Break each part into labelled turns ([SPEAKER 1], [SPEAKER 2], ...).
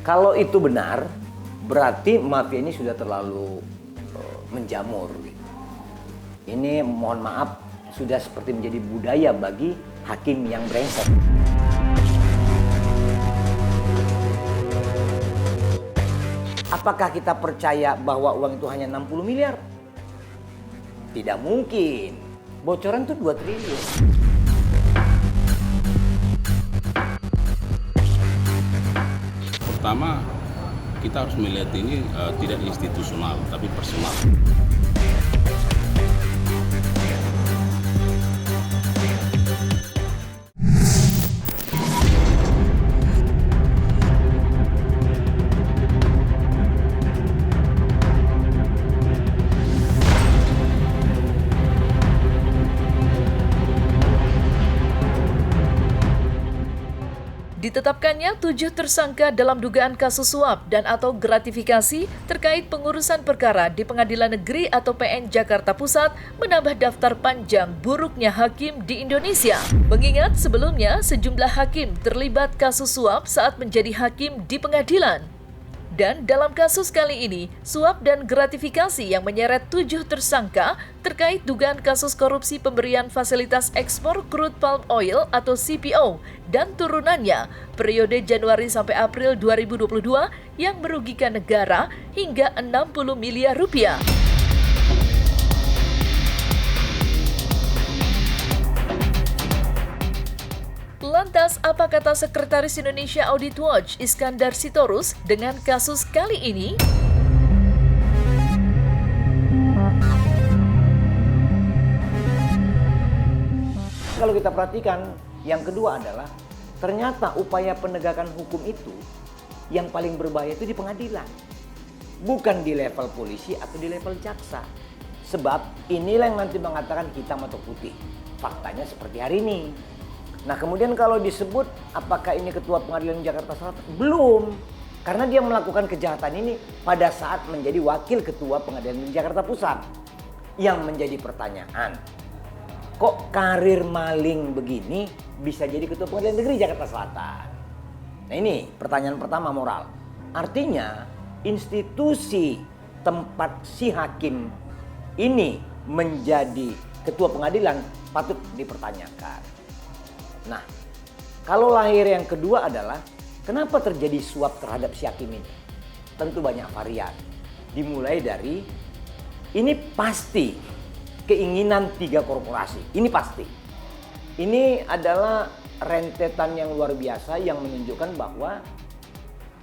[SPEAKER 1] Kalau itu benar, berarti mafia ini sudah terlalu menjamur. Ini mohon maaf, sudah seperti menjadi budaya bagi hakim yang brengsek. Apakah kita percaya bahwa uang itu hanya 60 miliar? Tidak mungkin. Bocoran itu 2 triliun.
[SPEAKER 2] Pertama, kita harus melihat ini tidak institusional, tapi personal.
[SPEAKER 3] Ditetapkannya 7 tersangka dalam dugaan kasus suap dan atau gratifikasi terkait pengurusan perkara di Pengadilan Negeri atau PN Jakarta Pusat menambah daftar panjang buruknya hakim di Indonesia. Mengingat sebelumnya sejumlah hakim terlibat kasus suap saat menjadi hakim di pengadilan. Dan dalam kasus kali ini, suap dan gratifikasi yang menyeret 7 tersangka terkait dugaan kasus korupsi pemberian fasilitas ekspor crude palm oil atau CPO dan turunannya periode Januari sampai April 2022 yang merugikan negara hingga 60 miliar rupiah. Lantas, apa kata Sekretaris Indonesia Audit Watch Iskandar Sitorus dengan kasus kali ini?
[SPEAKER 1] Kalau kita perhatikan, yang kedua adalah ternyata upaya penegakan hukum itu yang paling berbahaya itu di pengadilan. Bukan di level polisi atau di level jaksa. Sebab inilah yang nanti mengatakan hitam atau putih. Faktanya seperti hari ini. Nah kemudian kalau disebut apakah ini Ketua Pengadilan Jakarta Selatan? Belum. Karena dia melakukan kejahatan ini pada saat menjadi Wakil Ketua Pengadilan Jakarta Pusat. Yang menjadi pertanyaan, kok karir maling begini bisa jadi Ketua Pengadilan Negeri Jakarta Selatan? Nah ini pertanyaan pertama moral. Artinya institusi tempat si hakim ini menjadi Ketua Pengadilan patut dipertanyakan. Nah, kalau lahir yang kedua adalah kenapa terjadi suap terhadap si hakim ini? Tentu banyak varian. Dimulai dari ini pasti keinginan 3 korporasi. Ini pasti. Ini adalah rentetan yang luar biasa yang menunjukkan bahwa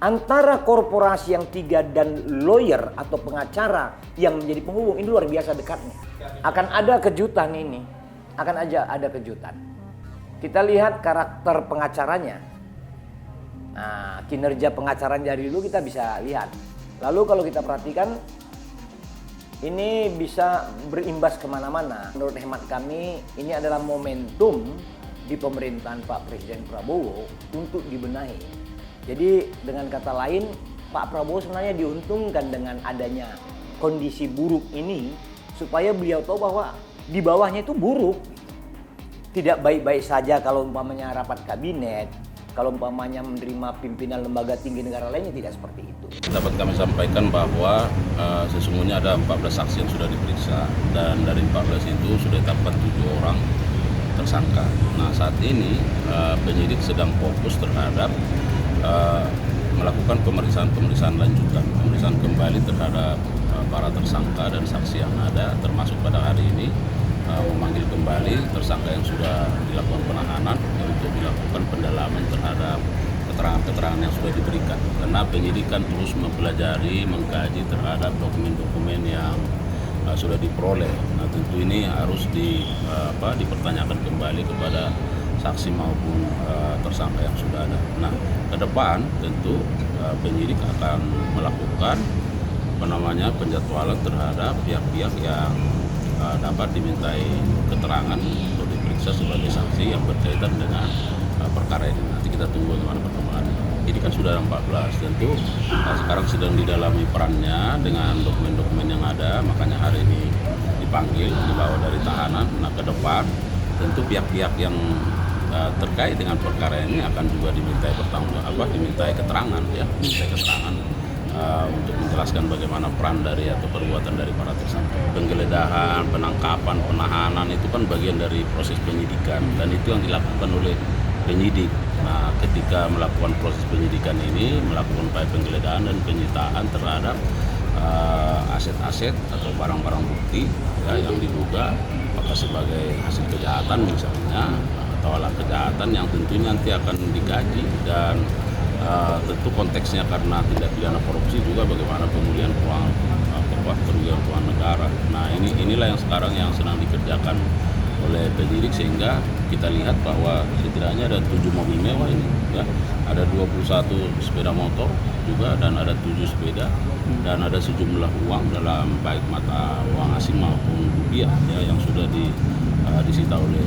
[SPEAKER 1] antara korporasi yang 3 dan lawyer atau pengacara yang menjadi penghubung ini luar biasa dekatnya. Akan ada kejutan ini. Akan aja ada kejutan. Kita lihat karakter pengacaranya. Nah, kinerja pengacara dari dulu kita bisa lihat. Lalu kalau kita perhatikan, ini bisa berimbas kemana-mana. Menurut hemat kami, ini adalah momentum di pemerintahan Pak Presiden Prabowo untuk dibenahi. Jadi dengan kata lain, Pak Prabowo sebenarnya diuntungkan dengan adanya kondisi buruk ini, supaya beliau tahu bahwa di bawahnya itu buruk. Tidak baik-baik saja kalau umpamanya rapat kabinet, kalau umpamanya menerima pimpinan lembaga tinggi negara lainnya, tidak seperti itu.
[SPEAKER 2] Dapat kami sampaikan bahwa sesungguhnya ada 14 saksi yang sudah diperiksa dan dari 14 itu sudah ditetapkan 7 orang tersangka. Nah saat ini penyidik sedang fokus terhadap melakukan pemeriksaan lanjutan, pemeriksaan kembali terhadap para tersangka dan saksi yang ada, termasuk pada hari ini memanggil kembali tersangka yang sudah dilakukan penahanan untuk dilakukan pendalaman terhadap keterangan-keterangan yang sudah diberikan. Karena penyidikan terus mempelajari, mengkaji terhadap dokumen-dokumen yang sudah diperoleh. Nah tentu ini harus dipertanyakan kembali kepada saksi maupun tersangka yang sudah ada. Nah ke depan tentu penyidik akan melakukan penjadwalan terhadap pihak-pihak yang dapat dimintai keterangan untuk diperiksa sebagai saksi yang berkaitan dengan perkara ini. Nanti kita tunggu bagaimana perkembangannya. Ini kan sudah 14, tentu sekarang sedang didalami perannya dengan dokumen-dokumen yang ada, makanya hari ini dipanggil, dibawa dari tahanan. Nah ke depan tentu pihak-pihak yang terkait dengan perkara ini akan juga dimintai keterangan ya, dimintai keterangan untuk menjelaskan bagaimana peran dari atau perbuatan dari para tersangka. Penggeledahan, penangkapan, penahanan itu kan bagian dari proses penyidikan dan itu yang dilakukan oleh penyidik. Nah, ketika melakukan proses penyidikan ini, melakukan upaya penggeledahan dan penyitaan terhadap aset-aset atau barang-barang bukti ya, yang diduga apakah sebagai hasil kejahatan misalnya atau alat kejahatan yang tentunya nanti akan dikaji dan tentu konteksnya karena tindak pidana korupsi juga bagaimana pemulihan uang kerugian keuangan negara. Nah inilah yang sekarang yang sedang dikerjakan oleh penyidik sehingga kita lihat bahwa setidaknya ada 7 mobil mewah ini ya, ada 21 sepeda motor juga dan ada 7 sepeda dan ada sejumlah uang dalam baik mata uang asing maupun rupiah ya, yang sudah disita oleh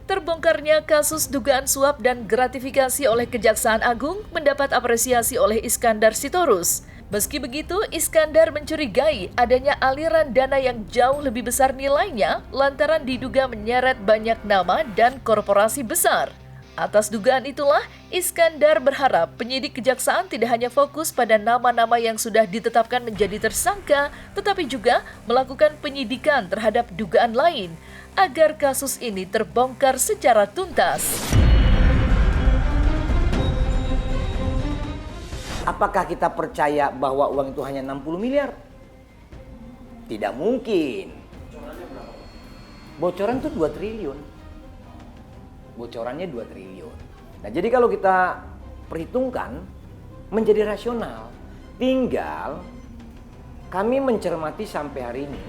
[SPEAKER 3] Terbongkarnya kasus dugaan suap dan gratifikasi oleh Kejaksaan Agung mendapat apresiasi oleh Iskandar Sitorus. Meski begitu, Iskandar mencurigai adanya aliran dana yang jauh lebih besar nilainya lantaran diduga menyeret banyak nama dan korporasi besar. Atas dugaan itulah, Iskandar berharap penyidik kejaksaan tidak hanya fokus pada nama-nama yang sudah ditetapkan menjadi tersangka, tetapi juga melakukan penyidikan terhadap dugaan lain, agar kasus ini terbongkar secara tuntas.
[SPEAKER 1] Apakah kita percaya bahwa uang itu hanya 60 miliar? Tidak mungkin. Bocoran itu 2 triliun. Bocorannya 2 triliun. Nah, jadi kalau kita perhitungkan menjadi rasional. Tinggal kami mencermati sampai hari ini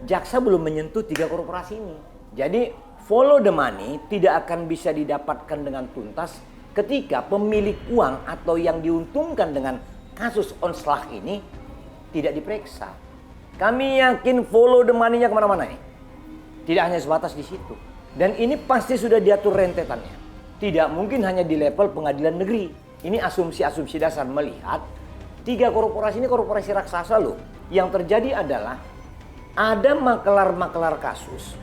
[SPEAKER 1] jaksa belum menyentuh 3 korporasi ini. Jadi follow the money tidak akan bisa didapatkan dengan tuntas ketika pemilik uang atau yang diuntungkan dengan kasus onslaught ini tidak diperiksa. Kami yakin follow the money-nya kemana-mana nih. Tidak hanya sebatas di situ. Dan ini pasti sudah diatur rentetannya. Tidak mungkin hanya di level pengadilan negeri. Ini asumsi-asumsi dasar melihat 3 korporasi ini korporasi raksasa loh. Yang terjadi adalah ada makelar-makelar kasus.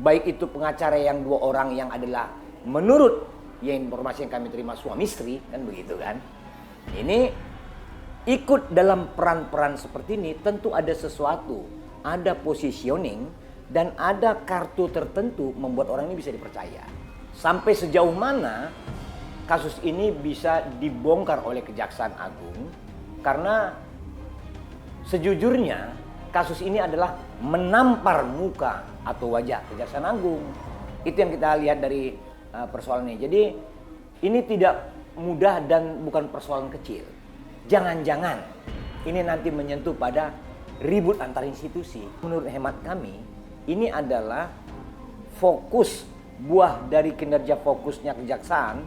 [SPEAKER 1] Baik itu pengacara yang 2 orang yang adalah menurut informasi yang kami terima suami istri, kan begitu kan. Ini ikut dalam peran-peran seperti ini tentu ada sesuatu. Ada positioning dan ada kartu tertentu membuat orang ini bisa dipercaya. Sampai sejauh mana kasus ini bisa dibongkar oleh Kejaksaan Agung, karena sejujurnya kasus ini adalah menampar muka atau wajah Kejaksaan Agung. Itu yang kita lihat dari persoalan ini. Jadi ini tidak mudah dan bukan persoalan kecil. Jangan-jangan ini nanti menyentuh pada ribut antar institusi. Menurut hemat kami, ini adalah fokus buah dari kinerja fokusnya kejaksaan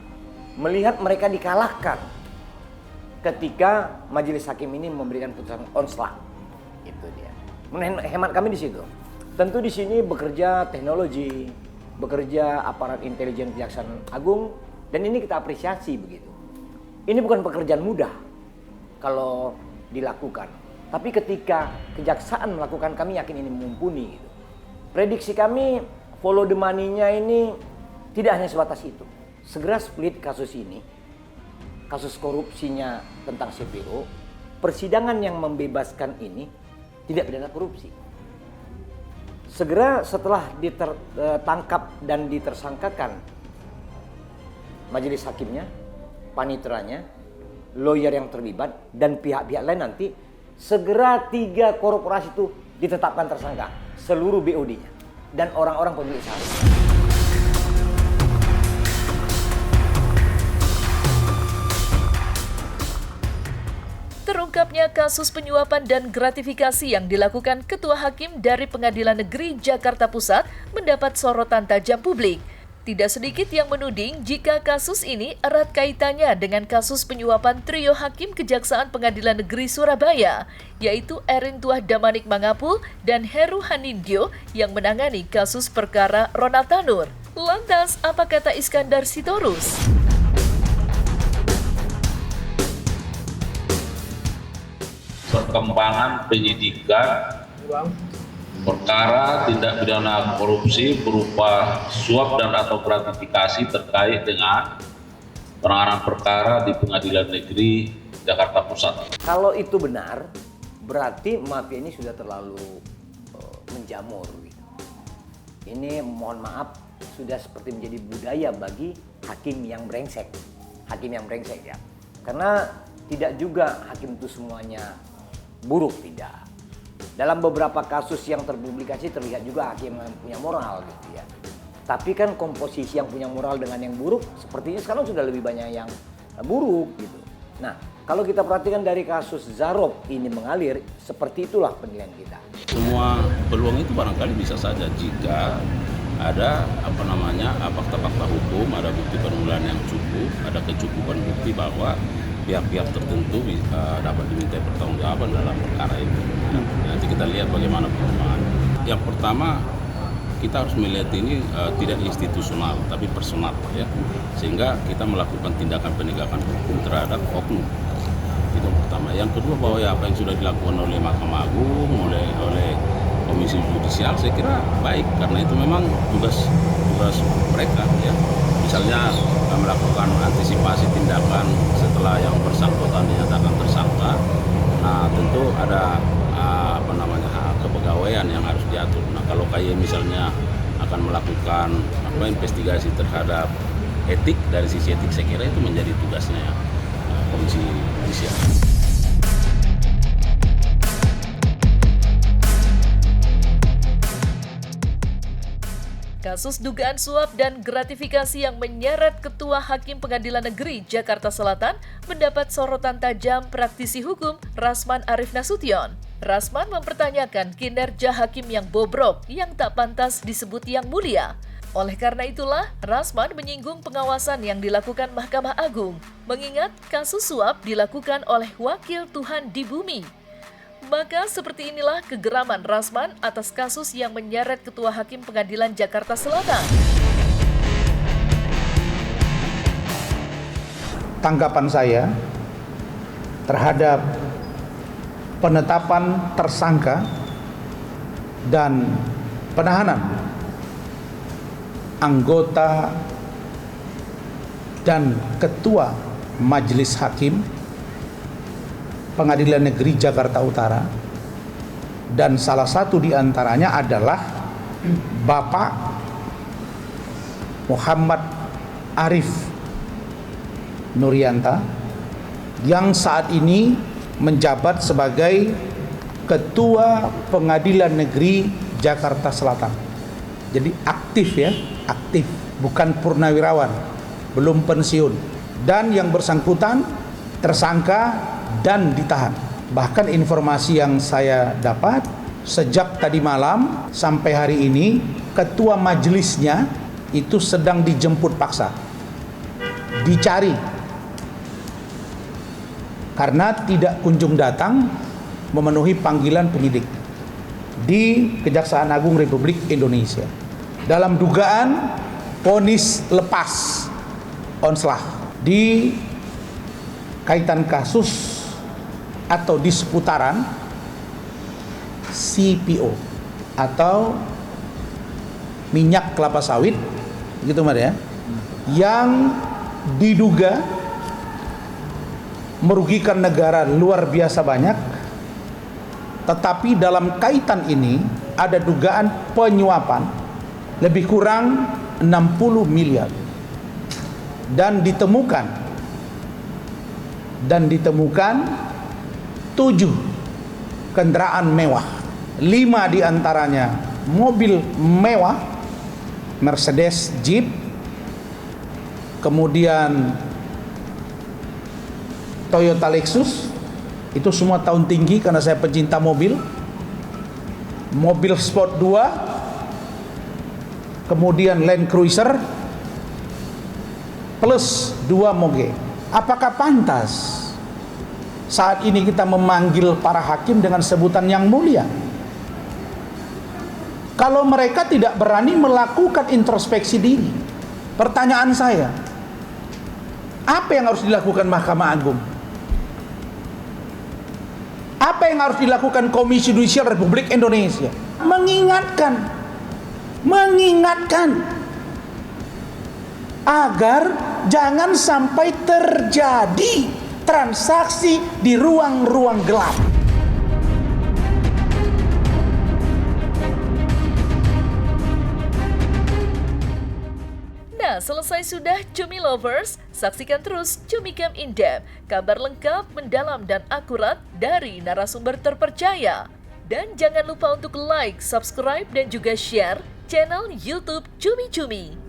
[SPEAKER 1] melihat mereka dikalahkan ketika majelis hakim ini memberikan putusan onslaught. Itu dia. Menurut hemat kami di situ. Tentu di sini bekerja teknologi, bekerja aparat intelijen Kejaksaan Agung, dan ini kita apresiasi begitu. Ini bukan pekerjaan mudah kalau dilakukan. Tapi ketika kejaksaan melakukan, kami yakin ini mumpuni gitu. Prediksi kami follow the money-nya ini tidak hanya sebatas itu. Segera split kasus ini, kasus korupsinya tentang CPO, persidangan yang membebaskan ini tidak pidana korupsi. Segera setelah ditangkap dan ditersangkakan majelis hakimnya, paniteranya, lawyer yang terlibat, dan pihak-pihak lain nanti, segera 3 korporasi itu ditetapkan tersangka, seluruh BOD-nya, dan orang-orang pemilik saham.
[SPEAKER 3] Terungkapnya kasus penyuapan dan gratifikasi yang dilakukan Ketua Hakim dari Pengadilan Negeri Jakarta Pusat mendapat sorotan tajam publik. Tidak sedikit yang menuding jika kasus ini erat kaitannya dengan kasus penyuapan trio hakim Kejaksaan Pengadilan Negeri Surabaya, yaitu Erin Tuah Damanik Mangapul dan Heru Hanindyo yang menangani kasus perkara Ronald Tanur. Lantas, apa kata Iskandar Sitorus?
[SPEAKER 2] perkembangan penyidikan perkara tindak pidana korupsi berupa suap dan atau gratifikasi terkait dengan penanganan perkara di Pengadilan Negeri Jakarta Pusat.
[SPEAKER 1] Kalau itu benar, berarti mafia ini sudah terlalu menjamur. Gitu. Ini mohon maaf sudah seperti menjadi budaya bagi hakim yang brengsek. Hakim yang brengsek ya. Karena tidak juga hakim itu semuanya buruk, tidak. Dalam beberapa kasus yang terpublikasi terlihat juga hakim yang punya moral gitu ya. Tapi kan komposisi yang punya moral dengan yang buruk sepertinya sekarang sudah lebih banyak yang buruk gitu. Nah, kalau kita perhatikan dari kasus Zarok ini mengalir, seperti itulah penilaian kita.
[SPEAKER 2] Semua peluang itu barangkali bisa saja jika ada fakta-fakta hukum, ada bukti permulaan yang cukup, ada kecukupan bukti bahwa pihak-pihak tertentu dapat diminta pertanggungjawaban dalam perkara itu. Nanti kita lihat bagaimana perkembangan. Yang pertama, kita harus melihat ini tidak institusional tapi personal ya, sehingga kita melakukan tindakan penegakan hukum terhadap oknum. Itu yang pertama. Yang kedua, bahwa apa yang sudah dilakukan oleh Mahkamah Agung, oleh Komisi Yudisial, saya kira baik karena itu memang tugas mereka ya. Misalnya melakukan antisipasi tindakan setelah yang bersangkutan dinyatakan tersangka. Nah, tentu ada kepegawaian yang harus diatur. Nah, kalau KY misalnya akan melakukan investigasi terhadap etik, dari sisi etik saya kira itu menjadi tugasnya Komisi Yudisial.
[SPEAKER 3] Kasus dugaan suap dan gratifikasi yang menyeret Ketua Hakim Pengadilan Negeri Jakarta Selatan mendapat sorotan tajam praktisi hukum Rasman Arif Nasution. Rasman mempertanyakan kinerja hakim yang bobrok yang tak pantas disebut yang mulia. Oleh karena itulah, Rasman menyinggung pengawasan yang dilakukan Mahkamah Agung, mengingat kasus suap dilakukan oleh wakil Tuhan di bumi. Maka seperti inilah kegeraman Rasman atas kasus yang menyeret Ketua Hakim Pengadilan Jakarta Selatan.
[SPEAKER 4] Tanggapan saya terhadap penetapan tersangka dan penahanan anggota dan Ketua Majelis Hakim Pengadilan Negeri Jakarta Utara, dan salah satu di antaranya adalah Bapak Muhammad Arif Nurianta yang saat ini menjabat sebagai Ketua Pengadilan Negeri Jakarta Selatan. Jadi aktif ya, aktif, bukan purnawirawan, belum pensiun. Dan yang bersangkutan tersangka dan ditahan. Bahkan informasi yang saya dapat sejak tadi malam sampai hari ini, ketua majelisnya itu sedang dijemput paksa, dicari karena tidak kunjung datang memenuhi panggilan penyidik di Kejaksaan Agung Republik Indonesia dalam dugaan vonis lepas onslah di kaitan kasus atau di seputaran CPO atau minyak kelapa sawit gitu Mas ya, yang diduga merugikan negara luar biasa banyak, tetapi dalam kaitan ini ada dugaan penyuapan lebih kurang 60 miliar dan ditemukan 7 kendaraan mewah, 5 diantaranya mobil mewah, Mercedes, Jeep, kemudian Toyota Lexus, itu semua tahun tinggi karena saya pecinta mobil Sport 2, kemudian Land Cruiser, plus 2 Moge. Apakah pantas saat ini kita memanggil para hakim dengan sebutan yang mulia? Kalau mereka tidak berani melakukan introspeksi diri, pertanyaan saya, apa yang harus dilakukan Mahkamah Agung? Apa yang harus dilakukan Komisi Yudisial Republik Indonesia? Mengingatkan agar jangan sampai terjadi transaksi di ruang-ruang gelap.
[SPEAKER 3] Nah, selesai sudah Cumi Lovers, saksikan terus Cumi Camp In-Depth, kabar lengkap, mendalam, dan akurat dari narasumber terpercaya. Dan jangan lupa untuk like, subscribe, dan juga share channel YouTube Cumi Cumi.